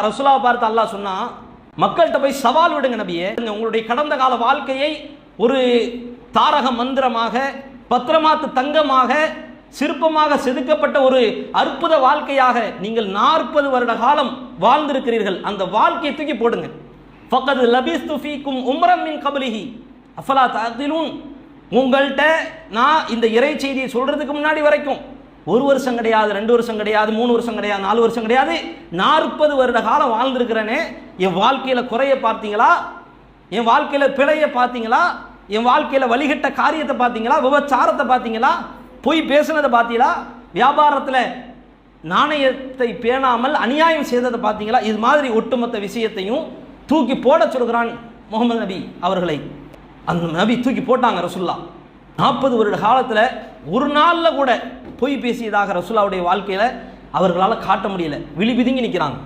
ரசூலாவை பார்த்து அல்லாஹ் சொன்னா, மக்கள்கிட்ட போய் சவால் விடுங்க நபியே, உங்களுடைய கடந்த கால வாழ்க்கையை ஒரு தாரக மந்திரமாக, பத்திரமாத்து தங்கமாக, சிற்பமாக செதுக்கப்பட்ட ஒரு அற்புத வாழ்க்கையாக நீங்கள் 40 வருட காலம் வாழ்ந்திருக்கிறீர்கள். அந்த வாழ்க்கையை தூக்கி போடுங்க. ஃபக்கத் லபிஸ்து ஃபீக்கும் உம்ரம் மின் கப்லிஹி அஃபலா தஅகிலூன். உங்கள்கிட்ட நான் இந்த இறை செய்தியை சொல்றதுக்கு முன்னாடி வரைக்கும் 1 வருஷம் கிடையாது, 2 வருஷம் கிடையாது, 3 வருஷம் கிடையாது, 4 வருஷம் கிடையாது, 40 வருட காலம் வாழ்ந்திருக்கிறேனே. என் வாழ்க்கையில குறைய பார்த்தீங்களா? என் வாழ்க்கையில பிழைய பார்த்தீங்களா? என் வாழ்க்கையில வழிகட்ட காரியத்தை பார்த்தீங்களா? விபச்சாரத்தை பார்த்தீங்களா? பொய் பேசுனதை பார்த்தீங்களா? வியாபாரத்தில் நாணயத்தை பேணாமல் அநியாயம் செய்ததை பார்த்தீங்களா? இது மாதிரி ஒட்டுமொத்த விஷயத்தையும் தூக்கி போட சொல்கிறான் முகமது நபி அவர்களை. அந்த நபி தூக்கி போட்டாங்க. ரசூல்லா 40 வருட காலத்தில் ஒரு நாளில் கூட பொய் பேசியதாக ரசூல்லாவுடைய வாழ்க்கையில் அவர்களால் காட்ட முடியல. விழி பிதுங்கி நிற்கிறாங்க.